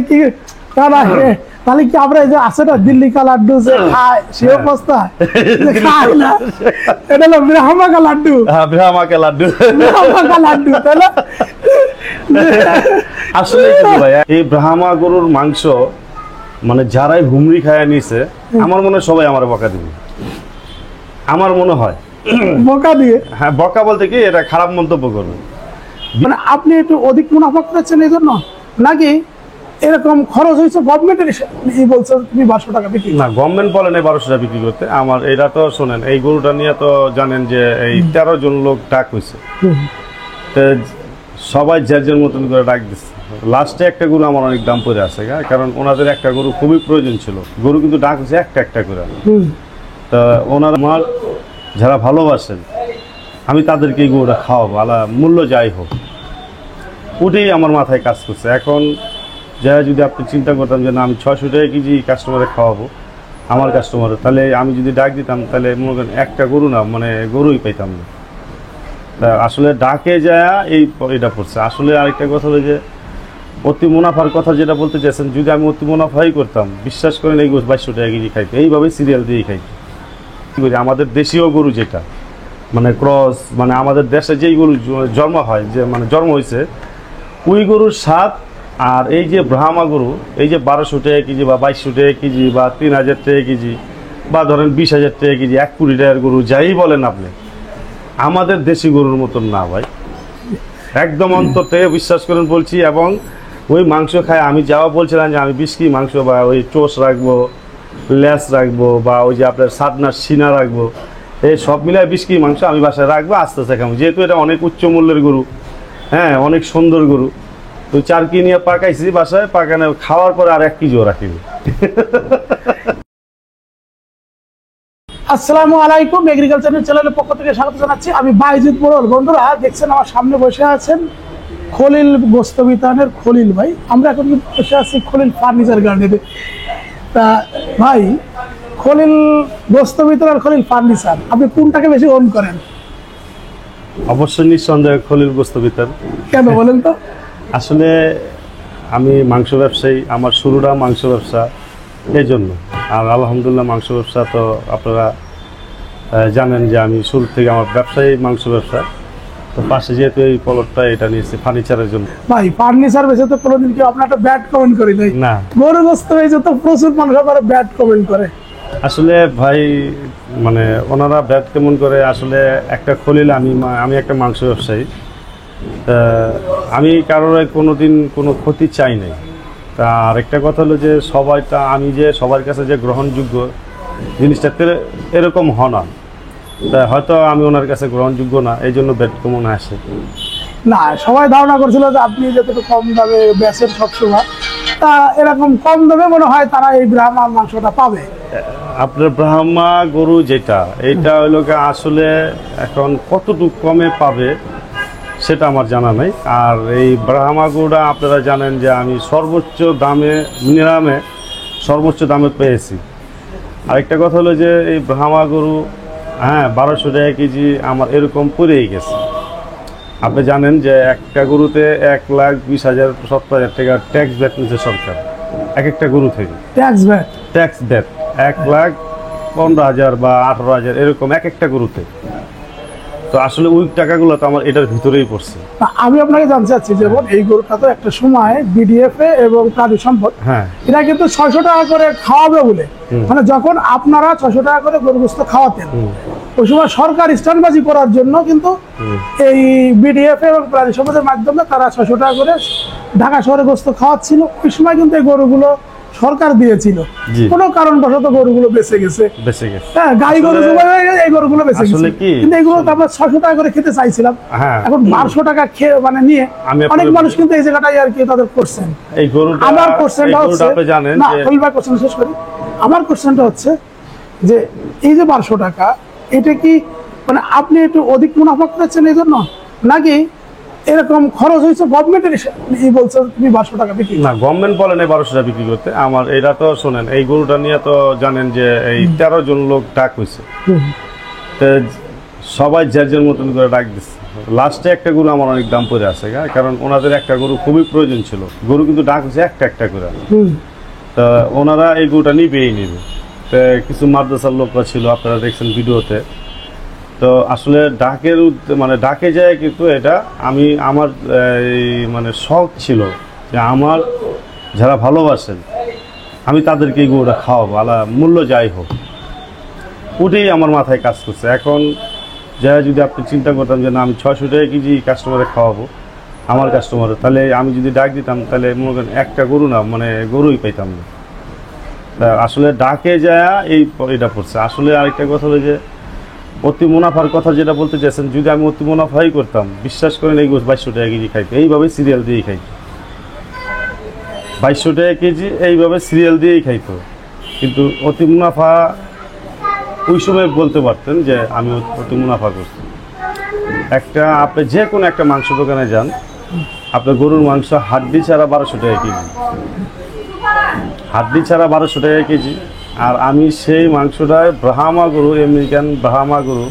কি তাহলে কি আমরা এই যে আছে না দিল্লি কা লাড্ডু যে খায় সে অবস্থা খায় না, এটা হলো ব্রাহ্মা কা লাড্ডু। হ্যাঁ, ব্রাহ্মা কা লাড্ডু, ব্রাহ্মা কা লাড্ডু, তাই না? আসলে কি ভাই, এই ব্রাহ্মা গরুর মাংস মানে যারাই হুমড়ি খায় নিছে, আমার মনে হয় সবাই আমার বকা দিবে, আমার মনে হয়। বকা দিয়ে? হ্যাঁ, বকা বলতে কি, এটা খারাপ মন্তব্য করবে। মানে আপনি একটু অধিক মুনাফা করেছেন এই জন্য, নাকি এরকম খরচ হয়েছে গভর্নমেন্টের বলছে তুমি 1200 টাকা বিক্রি? না, গভর্নমেন্ট বলে নাই 1200 টাকা বিক্রি করতে। আমার এটা তো শোনেন, এই গরুটা নিয়ে তো জানেন যে এই 13 জন লোক ডাক হয়েছে, সবাই যার যার মতন করে ডাক দিচ্ছে। লাস্টে একটা গরু আমার অনেক দাম পড়ে আছে, কারণ ওনাদের একটা গরু খুবই প্রয়োজন ছিল, গরু কিন্তু ডাক হচ্ছে একটা একটা করে। তা ওনারা আমার যারা ভালোবাসেন, আমি তাদেরকে এই গরুটা খাওয়াবো, আলা মূল্য যাই হোক, ওটাই আমার মাথায় কাজ করছে। এখন যা যদি আপনি চিন্তা করতাম যে না আমি 600 টাকা কেজি কাস্টমারে খাওয়াবো আমার কাস্টমারে, তাহলে আমি যদি ডাক দিতাম তাহলে মনে করেন একটা গরু না, মানে গরুই পাইতাম না। তা আসলে ডাকে যায় এটা পড়ছে। আসলে আরেকটা কথা হলো যে অতি মুনাফার কথা যেটা বলতে চাইছেন, যদি আমি অতি মুনাফাই করতাম, বিশ্বাস করেন এই গরু 2200 টাকা কেজি খাইতে, এইভাবেই সিরিয়াল দিয়েই খাইতে। আমাদের দেশীয় গরু যেটা মানে ক্রস, মানে আমাদের দেশে যেই গরু জন্ম হয়, যে মানে জন্ম হয়েছে ওই গরুর স্বাদ, আর এই যে ব্রাহ্মা গরু, এই যে 1200 টাকা কেজি বা 2200 টাকা কেজি বা 3000 টাকা কেজি বা ধরেন 20,000 টাকা কেজি, 1 কোটি টাকার গরু যাই বলেন আপনি, আমাদের দেশি গরুর মতন না ভাই, একদম অন্তর থেকে বিশ্বাস করেন বলছি। এবং ওই মাংস খায় আমি যাওয়া বলছিলাম যে আমি 20 কেজি মাংস বা ওই চোষ রাখবো, লেস রাখবো, বা ওই যে আপনার সাদনার সিনা রাখবো, এই সব মিলায় 20 কেজি মাংস আমি বাসায় রাখবো, আস্তে আস্তে খাবো, যেহেতু এটা অনেক উচ্চ মূল্যের গরু, হ্যাঁ অনেক সুন্দর গরু। তো 4 কেজি নিয়ে পাকাইছি বাসায়, পাকানো খাওয়ার পরে আর 1 কেজিও রাখিনি। আসসালামু আলাইকুম, এগ্রিকালচার চ্যানেলের পক্ষ থেকে স্বাগত জানাচ্ছি। আমি বাইজিদ মোড়ল। বন্ধুরা দেখছেন আমার সামনে বসে আছেন খলিল গোস্ত বিতানের খলিল ভাই। আমরা এখন কিন্তু বসে আছি খলিল ফার্নিচার গার্ডেনে। তা ভাই, খলিল গোস্ত বিতান আর খলিল ফার্নিচার, আপনি কোনটাকে বেশি ওন করেন? অবশ্যই নিঃসন্দেহে খলিল গোস্ত বিতান। কেন বলেন তো? আসলে আমি মাংস ব্যবসায়ী, আমার শুরুটা মাংস ব্যবসা, এই জন্য। আর আলহামদুলিল্লাহ মাংস ব্যবসা তো আপনারা জানেন যে আমি শুরু থেকে আমার ব্যবসায়ী মাংস ব্যবসা, তো পাশে যেহেতু এই প্লটটা এটা নিয়েছি ফার্নিচারের জন্য। ভাই ফার্নিচার বেশি তো কোনোদিন কি আপনার একটা ব্যাড কমেন্ট করি নাই? না, গরু গোস্ত বেশি তো প্রচুর মানুষ আবার ব্যাড কমেন্ট করে। আসলে ভাই মানে ওনারা ব্যাড কেমন করে, আসলে একটা খলিল, আমি একটা মাংস ব্যবসায়ী, আমি কারোর কোনোদিন কোনো ক্ষতি চাই নাই। তা আরেকটা কথা হলো যে সবাইটা আমি যে সবার কাছে যে গ্রহণযোগ্য জিনিসটা এরকম হয় না, তা হয়তো আমি ওনার কাছে গ্রহণযোগ্য না, এই জন্য ব্যাড কমন আসে না। সবাই ধারণা করছিল যে আপনি যতটুকু কম দামে বেচেন সবসময়, তা এরকম কম দামে মনে হয় তারা এই ব্রাহ্মা মাংসটা পাবে। আপনার ব্রাহ্মা গরু যেটা, এইটা হইল আসলে এখন কতটুকু কমে পাবে সেটা আমার জানা নাই। আর এই ব্রাহ্মা গরুটা আপনারা জানেন যে আমি সর্বোচ্চ দামে, নিলামে সর্বোচ্চ দামে পেয়েছি। আরেকটা কথা হলো যে এই ব্রাহ্মা গরু, হ্যাঁ 1200 টাকা কেজি আমার এরকম পড়েই গেছে। আপনি জানেন যে একটা গরুতে 1,20,000 70,000 টাকা ট্যাক্স ব্যাট নিচ্ছে সরকার, একটা গরু থেকে ট্যাক্স ব্যাট 1,15,000 বা 18,000 এরকম একটা গরুতে। তো আসলে ওই টাকাগুলো তো আমার এটার ভিতরেই পড়ছে। আমি আপনাকে জানতে চাচ্ছি, যেমন এই গরুটা তো একটা সময় বিডিএফ এবং প্রাণী সম্পদ, হ্যাঁ এটা কিন্তু 600 টাকা করে খাওয়াবে বলে, মানে যখন আপনারা 600 টাকা করে গরু গোস্ত খাওয়াতেন, ওই সময় সরকার স্ট্যান্ডবাজি করার জন্য কিন্তু এই বিডিএফ এবং প্রাণী সম্পদের মাধ্যমে তারা 600 টাকা করে ঢাকা শহরে গোস্ত খাওয়াচ্ছিল। ওই সময় কিন্তু এই গরুগুলো সরকার দিয়েছিল, কোন কারণবশত গরুগুলো বেঁচে গেছে, হ্যাঁ গাই গরু এই গরুগুলো বেঁচে গেছে, কিন্তু এইগুলো তো আমরা 600 টাকা করে খেতে চাইছিলাম, এখন 1200 টাকা খেয়ে মানে নিয়ে অনেক মানুষ কিন্তু এই জায়গাটাই আর কি তাদের করছেন। আমার কোশ্চেনটা হচ্ছে, না ওইবার কোশ্চেন শেষ করি, আমার কোশ্চেনটা হচ্ছে যে এই যে 1200 টাকা, এটা কি মানে আপনি একটু অধিক মুনাফা করেছেন এই জন্য, নাকি এরকম খরচ হয়েছে গভর্নমেন্টের বলছে তুমি 1200 টাকা বিক্রি? না, গভর্নমেন্ট বলে নাই 1200 টাকা বিক্রি করতে। আমার এটা তো শোনেন, এই গরুটা নিয়ে তো জানেন যে এই 13 জন লোক ডাক হয়েছে, সবাই যার যার মতন করে ডাক দিচ্ছে। লাস্টে একটা গরু আমার অনেক দাম পড়ে আছে, কারণ ওনাদের একটা গরু খুবই প্রয়োজন ছিল। গরু কিন্তু ডাক হচ্ছে একটা একটা করে। তা ওনারা এই গরুটা নিবেই নেবে। তো কিছু মাদ্রাসার লোকরা ছিল, আপনারা দেখছেন ভিডিওতে। তো আসলে ডাকের মানে ডাকে যায়, কিন্তু এটা আমি আমার মানে শখ ছিল যে আমার যারা ভালোবাসেন আমি তাদেরকে এই গরুটা খাওয়াবো, আলা মূল্য যাই হোক। ওটাই আমার মাথায় কাজ করছে। এখন যা যদি আপনি চিন্তা করতাম যে না আমি 600 টাকা কেজি কাস্টমারে খাওয়াবো আমার কাস্টমারে, তাহলে আমি যদি ডাক দিতাম তাহলে মনে করেন একটা গরু না, মানে গরুই পাইতাম না। তা আসলে ডাকে যায় এটা পড়ছে। আসলে আরেকটা কথা হলো যে অতি মুনাফার কথা যেটা বলতে চাইছেন, যদি আমি অতি মুনাফাই করতাম, বিশ্বাস করেন এই গোস 2200 টাকা কেজি খাইতো, এইভাবে সিরিয়াল দিয়েই খাইতো। 2200 টাকা কেজি এইভাবে সিরিয়াল দিয়েই খাইতো। কিন্তু অতি মুনাফা ওই সময় বলতে পারতেন যে আমি অতি মুনাফা করছি। একটা আপনি যে কোনো একটা মাংস দোকানে যান, আপনার গরুর মাংস হাড্ডি ছাড়া 1200 টাকা কেজি, হাড্ডি ছাড়া 1200 টাকা কেজি। আর আমি সেই মাংসটায় ব্রাহ্মা গরু, আমেরিকান ব্রাহ্মা গরু,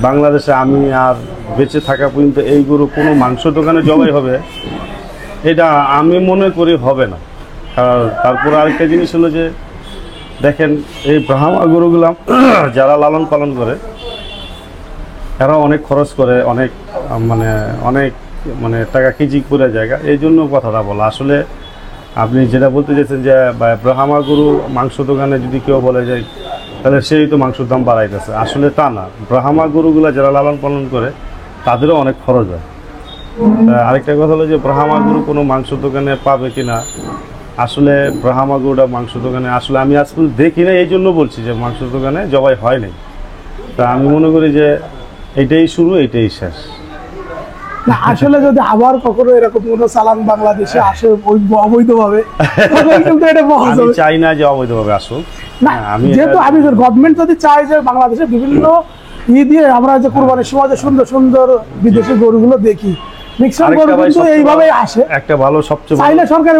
বাংলাদেশে আমি আর বেঁচে থাকা পর্যন্ত এই গরু কোনো মাংস দোকানে জবাই হবে এটা আমি মনে করি হবে না। আর তারপরে আরেকটা জিনিস হলো যে দেখেন এই ব্রাহ্মা গরুগুলো যারা লালন পালন করে এরা অনেক খরচ করে, অনেক মানে টাকা কেজি করে জায়গা। এই জন্য কথাটা বলা। আসলে আপনি যেটা বলতে চাইছেন যে ব্রাহ্মা গরু মাংস দোকানে যদি কেউ বলে যায় তাহলে সেই তো মাংসের দাম বাড়াইতেছে, আসলে তা না। ব্রাহ্মা গরুগুলো যারা লালন পালন করে তাদেরও অনেক খরচ হয়। আরেকটা কথা হলো যে ব্রাহ্মা গরু কোনো মাংস দোকানে পাবে কিনা, আসলে ব্রাহ্মা গরুটা মাংস দোকানে আসলে আমি আজ পর্যন্ত দেখি না, এই জন্য বলছি যে মাংস দোকানে জবাই হয় নাই। তা আমি মনে করি যে এইটাই শুরু, এইটাই শেষ। না আসলে যদি আবার কখনো এরকম কোনো চালান বাংলাদেশে আসে অবৈধভাবে, কিন্তু এটা আমি চাই না যে অবৈধভাবে আসুক। না যেহেতু আমি গভর্নমেন্ট যদি চাই যে বাংলাদেশে বিভিন্ন দিয়ে আমরা যে কুরবানির সময় যে সুন্দর সুন্দর বিদেশি গরুগুলো দেখি, এইভাবেই আসে। একটা ভালো সবচেয়ে চাইলে সরকার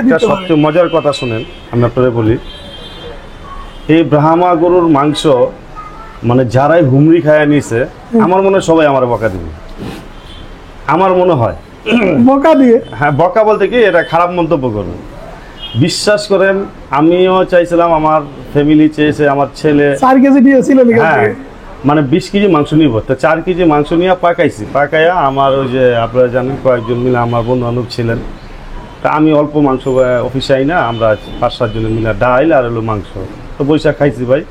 একটা সবচেয়ে মজার কথা শুনেন, আমি আপনাদের বলি। এই ব্রাহ্মা গরুর মাংস মানে যারাই হুমড়ি খায়া নিছে, আমার মনে হয় সবাই আমার বকা দিবে, আমার মনে হয়। বকা দিয়ে? হ্যাঁ, বকা বলতে কি এটা খারাপ মন্তব্য করবে। বিশ্বাস করেন আমিও চাইছিলাম, আমার ফ্যামিলি চেয়েছে, আমার ছেলে 4 কেজি দিয়েছিল। হ্যাঁ, মানে 20 কেজি মাংস নিব, তো 4 কেজি মাংস নিয়ে পাকাইয়া আমার ওই যে আপনারা জানেন কয়েকজন মিলে আমার বন্ধু বান্ধব ছিলেন, তা আমি অল্প মাংস অফিসে আই না, আমরা 5-7 জনে মিলে ডাইল আর হলো মাংস, তো বৈশাখ খাইছি। ভাই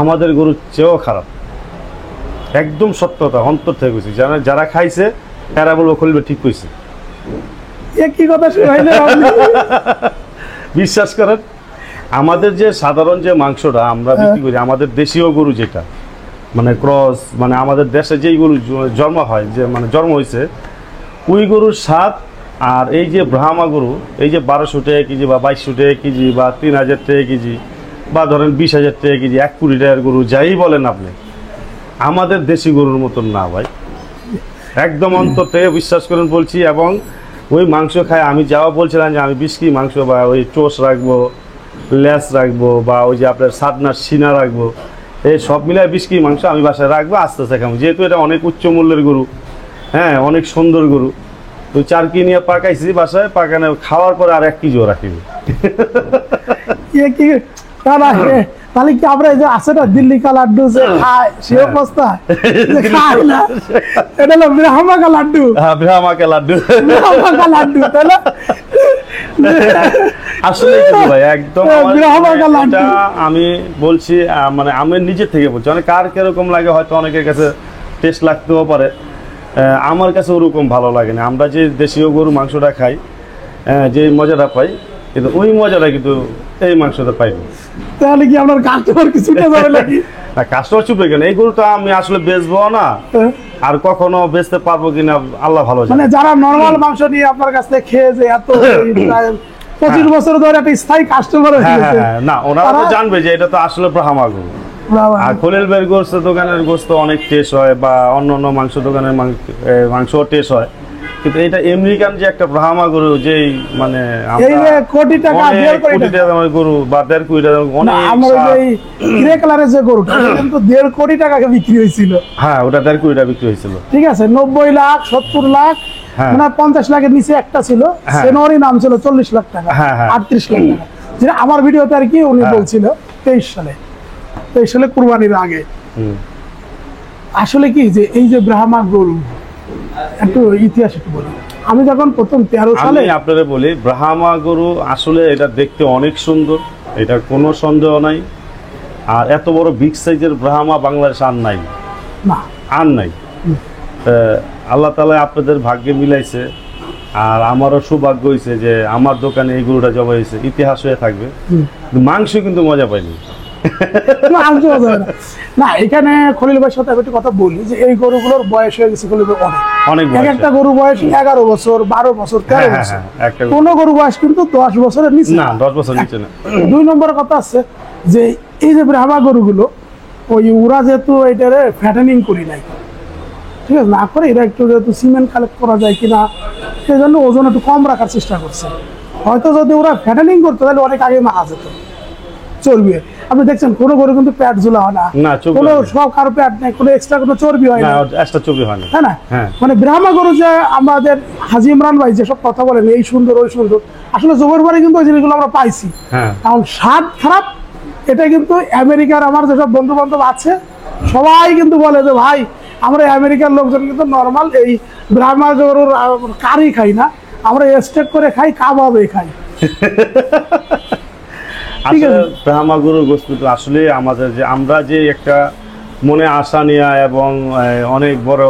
আমাদের গরুর চেয়েও খারাপ, একদম সত্যতা অন্তর থেকে কইছি। যারা খাইছে তারা বলবো খুলবে ঠিক কইছে। কি কথা বিশ্বাস করেন, আমাদের যে সাধারণ যে মাংসটা আমরা বিক্রি করি, আমাদের দেশীয় গরু যেটা মানে ক্রস, মানে আমাদের দেশে যেই গরু জন্ম হয়, যে মানে জন্ম হয়েছে ওই গরুর স্বাদ, আর এই যে ব্রাহ্মা গরু, এই যে 1200 টাকা কেজি বা 2200 টাকা কেজি বা 3000 টাকা কেজি বা ধরেন 20,000 টাকা কেজি, 1 কোটি টাকার গরু যাই বলেন আপনি, আমাদের দেশি গরুর মতন না ভাই, একদম অন্তর থেকে বিশ্বাস করেন বলছি। এবং ওই মাংস খায় আমি যাওয়া বলছিলাম যে আমি 20 কেজি মাংস বা ওই টোস রাখবো, লেস রাখবো, বা ওই যে আপনার সাদনার সিনা রাখবো, এই সব মিলায় 20 কেজি মাংস আমি বাসায় রাখবো, আস্তে আস্তে খাবো। যেহেতু এটা অনেক উচ্চ মূল্যের গরু, হ্যাঁ অনেক সুন্দর গরু, তো 4 কেজি নিয়ে পাকাইছি বাসায়, পাকানো খাওয়ার পরে আর 1 কেজিও রাখিনি। তাহলে কি আমরা এই যে আছে না দিল্লি কা লাড্ডু যে খায় সে অবস্থা খায় না, এটা হলো ব্রাহ্মা কা লাড্ডু। হ্যাঁ, ব্রাহ্মা কা লাড্ডু, ব্রাহ্মা কা লাড্ডু, তাই না? আসলে ভাই একদম আমি বলছি, মানে আমি নিজের থেকে বলছি, অনেক কার কিরকম লাগে হয়তো অনেকের কাছে টেস্ট লাগতেও পারে, আমার কাছে ওরকম ভালো লাগে না। আমরা যে দেশীয় গরু মাংসটা খাই, যে মজাটা পাই, কিন্তু ওই মজাটা কিন্তু এই মাংসটা পাই না। তাহলে কি আপনার কাস্টমার কিছু যাবে নাকি? না, কাস্টমার চুপে কেন, এই গরুটা আমি আসলে বেচবো না, আর কখনো বেচতে পারবো কিনা আল্লাহ ভালো জানে। মানে যারা নরমাল মাংস নিয়ে আপনার কাছ থেকে খেয়ে যে এত 25 বছর ধরে একটা স্থায়ী কাস্টমার হয়ে গেছে, না ওনারা তো জানবে যে এটা তো আসলে ব্রাহ্মা গরু। আর খলিল ভাইয়ের গোস্ত দোকানের গোস্ত অনেক টেস্ট হয়, বা অন্য অন্য মাংস দোকানের মাংস টেস্ট হয়, কিন্তু এটা আমেরিকান যে একটা ব্রাহ্মা গরু যেই মানে এই যে কোটি টাকা, অনেক 1.5 কোটি কোটি টাকা টাকা গরু বা 1.5 কোটি টাকা অনেক আমার স্বাদ। ওই গ্রে কালারের যে গরুটা ওটা কিন্তু 1.5 কোটি টাকাকে বিক্রি হয়েছিল। হ্যাঁ ওটা 1.5 কোটি টাকা বিক্রি হয়েছিল। ঠিক আছে, 90 লাখ 70 লাখ হ্যাঁ। মানে 50 লাখের নিচে একটা ছিল, হ্যাঁ। সেনোরি নাম ছিল 40 লাখ টাকা, হ্যাঁ, হ্যাঁ। 38 লাখ টাকা, যেটা আমার ভিডিওতে আর কি উনি হ্যাঁ। বলছিল 23 সালে কুরবানির আগে। হুম। আসলে কি যে এই যে ব্রাহ্মা গরু একটু ইতিহাস একটু বলি। আমি যখন প্রথম 13 সালে আমি আপনাদের বলি ব্রাহ্মা গরু আসলে এটা দেখতে অনেক সুন্দর, এটা কোনো সন্দেহ নাই। আর এত বড় বিগ সাইজের ব্রাহ্মা বাংলাদেশ আর নাই, না আর নাই। আল্লাহ তাআলা আপনাদের ভাগ্যে মিলাইছে, আর আমারও সৌভাগ্য হয়েছে যে আমার দোকানে এই গরুটা জবাই হয়েছে, ইতিহাস হয়ে থাকবে। কিন্তু মাংস কিন্তু মজা পাইনি। না, আমি তো বলতে পারি না। না, এখানে খলিল ভাইয়ের সাথে আমি একটু কথা বলি যে এই গরুগুলোর বয়স হয়ে গেছে খলিল ভাই অনেক এক বয়স। একটা গরু বয়স 11 বছর 12 বছর 13 হ্যাঁ, হ্যাঁ, বছর, হ্যাঁ, একটা কোন গরু বয়স কিন্তু 10 বছরের নিচে না 10 বছর নিচে না। 2 নম্বর কথা আছে যে এই যে ব্রাহ্মা গরুগুলো ওই ওরা যেহেতু এটারে ফ্যাটেনিং করি নাই, ঠিক আছে, না করে এরা একটু যেহেতু সিমেন্ট কালেক্ট করা যায় কিনা সেই জন্য ওজন একটু কম রাখার চেষ্টা করছে। হয়তো যদি ওরা ফ্যাটেনিং করতো তাহলে অনেক আগে মারা যেত, চর্বি। আপনি দেখছেন কোনো গরু কিন্তু প্যাট ঝোলা হয় না, না, চর্বি কোনো হয় না। সব কারো প্যাট নেই, কোনো এক্সট্রা কোনো চর্বি হয় না না, একটা ছবি হয় না। তাই না? হ্যাঁ। মানে ব্রাহ্মা গরু যে আমাদের হাজী ইমরান ভাই যেসব কথা বলেন এই সুন্দর ওই সুন্দর, আসলে জোবের বাড়ি কিন্তু ওই জিনিসগুলো আমরা পাইছি। হ্যাঁ। এখন স্বাদ খারাপ, এটা কিন্তু আমেরিকার আমার যেসব বন্ধু বান্ধব আছে সবাই কিন্তু বলে যে ভাই আমরা আমেরিকার লোকজন কিন্তু নর্মাল এই ব্রাহ্মা গরুর কারি খাই না, আমরা স্টেক করে খাই, কাবাবে খাই। ঠিক আসলে আছে। ব্রাহ্মা গরুর গোশত তো আসলে আমাদের যে আমরা যে একটা মনে আশা নিয়ে এবং অনেক বড়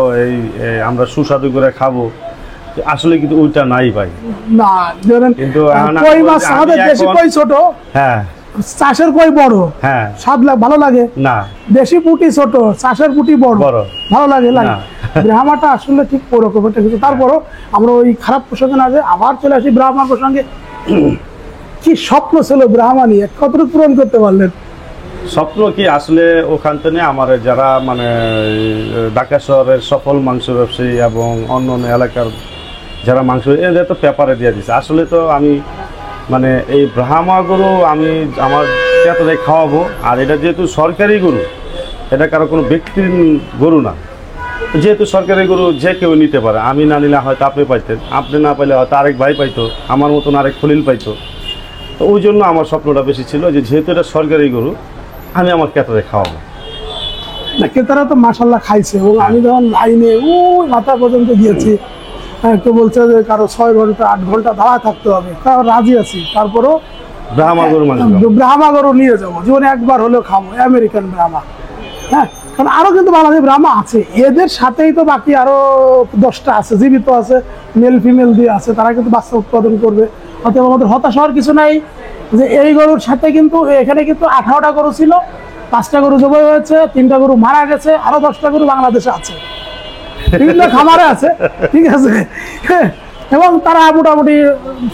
আমরা সুস্বাদু করে খাবো, আসলে কিন্তু ওইটা নাই ভাই। না ধরেন কিন্তু এখন কই আমি মাছ বলছি, আমাদের আমি দেশি এখন- কই ছোট, হ্যাঁ, চাষের কই বড়, হ্যাঁ, স্বাদ ভালো লাগে। না দেশি পুটি ছোট, চাষের পুটি বড়, বড়। ভালো লাগে না। ব্রাহ্মাটা আসলে ঠিক ওরকম একটা কিছু। তারপরও আমরা ওই খারাপ প্রসঙ্গে না যে আবার চলে আসি ব্রাহ্মা প্রসঙ্গে। কি স্বপ্ন ছিল ব্রাহ্মা নিয়ে, কতটুকু পূরণ করতে পারলেন? স্বপ্ন কি আসলে ওখান থেকে আমার যারা মানে ঢাকা শহরের সফল মাংস ব্যবসায়ী এবং অন্য অন্য এলাকার যারা মাংস এদের তো পেপারে দিয়ে দিচ্ছে। আসলে তো আমি মানে এই ব্রাহ্মা গরু আমি আমার পেটে খাওয়াবো, আর এটা যেহেতু সরকারি গরু, এটা কারো কোনো ব্যক্তির গরু না, যেহেতু সরকারি গরু যে কেউ নিতে পারে। আমি না নিলে হয়তো আপনি পাইতেন, আপনি না পাইলে হয়তো আরেক ভাই পাইতো, আমার মতন আরেক খলিল পাইতো। তো ওই জন্য আমার স্বপ্নটা বেশি ছিল যে যেহেতু এটা সরকারি গরু আমি আমার ক্রেতারে খাওয়াবো। না, ক্রেতারা তো মাশাল্লাহ খাইছে, এবং আমি যখন লাইনে ওই মাথা পর্যন্ত গিয়েছি, কেউ বলছে যে কারো 6 ঘন্টা 8 ঘন্টা দাঁড়া থাকতে হবে, কারো রাজি আছি, তারপরও ব্রাহ্মা গরু মাংস খাবো। ব্রাহ্মা গরু নিয়ে যাবো, জীবনে একবার হলেও খাবো আমেরিকান ব্রাহ্মা। হ্যাঁ, কারণ আরো কিন্তু বাংলাদেশ ব্রাহ্মা আছে, এদের সাথেই তো বাকি আরো 10টা আছে, জীবিত আছে, মেল ফিমেল দিয়ে আছে, তারা কিন্তু বাচ্চা উৎপাদন করবে। অতএব আমাদের হতাশ হওয়ার কিছু নাই যে এই গরুর সাথে কিন্তু এখানে কিন্তু 18টা গরু ছিল, 5টা গরু জবাই হয়েছে, 3টা গরু মারা গেছে, আরো 10টা গরু বাংলাদেশে আছে, বিভিন্ন খামারে আছে, ঠিক আছে। এবং তারা মোটামুটি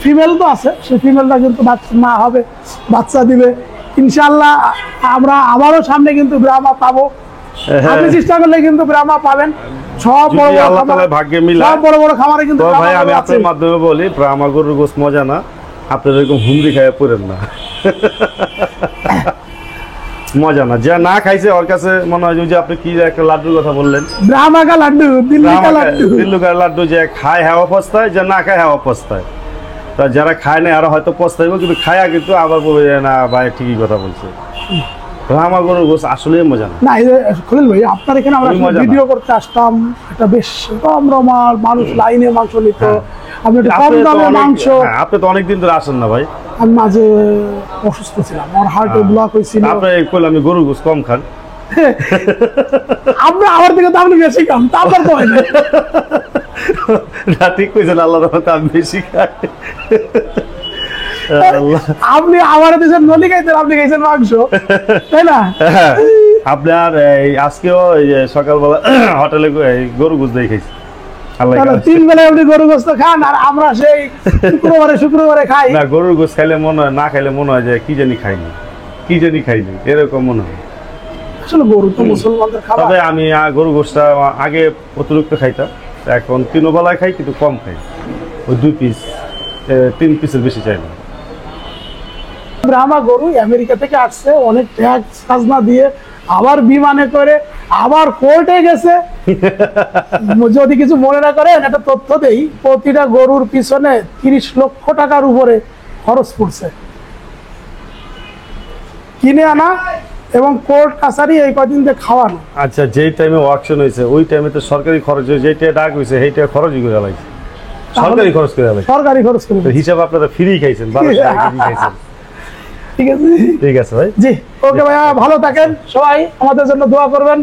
ফিমেল তো আছে, সেই ফিমেলটা কিন্তু মা হবে, বাচ্চা দিবে ইনশাল্লাহ। আমরা আবারও সামনে কিন্তু ব্রাহ্মা পাবো, আপনি চেষ্টা করলে কিন্তু ব্রাহ্মা পাবেন। সব বড় যদি বড় আল্লাহ খামার, তাআলা ভাগ্যে মিলায়। সব বড় বড় খামারে কিন্তু তো ভাই ব্রাহ্মা আমি গরু আছে। আপনার মাধ্যমে বলি ব্রাহ্মা গরুর গোশত মজা না, আপনার এরকম হুমড়ি খাইয়া পড়েন না। মজা না, যা না খাইছে ওর কাছে মনে হয় যে আপনি কি একটা লাড্ডুর কথা বললেন, ব্রাহ্মা কা লাড্ডু, দিল্লি কা লাড্ডু। দিল্লুকার লাড্ডু, যে খায় হ্যাঁ অবস্থায়, যে না খায় হ্যাঁ অবস্থায়। তা যারা খায় না আরো হয়তো পস্তাইব, কিন্তু খায়া কিন্তু আবার বলবে যে না ভাই ঠিকই কথা বলছে। ব্রাহ্মা গরুর গোশত আসলেই মজা না। না, এই যে খলিল ভাই আপনার এখানে আমরা খুবই মজা না। ভিডিও করতে আসতাম, এটা বেশ কম রমাল, মানুষ লাইনে মাংস নিত, আপনি একটু কম আপনি তো দামে অনেক- মাংস। হ্যাঁ, আপনি তো অনেকদিন ধরে আসেন না ভাই। আমি মাঝে অসুস্থ ছিলাম, আমার হার্টে ব্লক হয়েছিল। আপনি কইলে আমি গরুর গোশত কম খান। আপনি আমার থেকে তো আপনি বেশি খান, তা আপনার তো হয় না। না ঠিক কইছেন, আল্লাহর রহমতে আমি বেশি খাই। আল্লাহ। আপনি আমার দেশের নলি খাইছেন, আপনি খাইছেন মাংস, তাই না? হ্যাঁ, আপনার এই আজকেও এই যে সকালবেলা হোটেলে এই গরু গোশত দিয়ে খাইছি। আল্লাহ তাহলে খাওয়াইছে। 3 বেলায় আপনি গরু গোশত খান, আর আমরা সেই শুক্রবারে খাই। না, গরুর গোশত খাইলে মনে হয়, না খাইলে মনে হয় যে কি জানি খাইনি এরকম মনে হয়। আসলে গরু তো মুসলমানদের খাবার। তবে আমি গরু গোশতটা আগে অতিরিক্ত খাইতাম, এখন 3 বেলায় খাই, কিন্তু কম খাই, ওই 2 পিস 3 পিসের বেশি চাই না। ব্রাহ্মা গরু আমেরিকা থেকে আসছে, অনেক ট্যাক্স খাজনা দিয়ে, আবার বিমানে করে, আবার কোর্টে গেছে। যদি কিছু মনে না করেন, একটা তথ্য দেই, প্রতিটা গরুর পিছনে 30 লক্ষ টাকার উপরে খরচ পড়ছে কিনে আনা এবং কোর্ট কাছারি এই কদিন দিয়ে খাওয়ানো। আচ্ছা, যেই টাইমে অকশন হয়েছে ওই টাইমে তো সরকারি খরচ, যেইটা ডাক হয়েছে সেইটা খরচই করে লাগছে, সরকারি খরচ করে লাগছে। সরকারি খরচ করে তো হিসাব আপনারা ফ্রি খাইছেন, 1200 টাকা ফ্রি খাইছেন। ঠিক আছে, ঠিক আছে ভাই। জি, ওকে ভাইয়া, ভালো থাকেন সবাই, আমাদের জন্য দোয়া করবেন।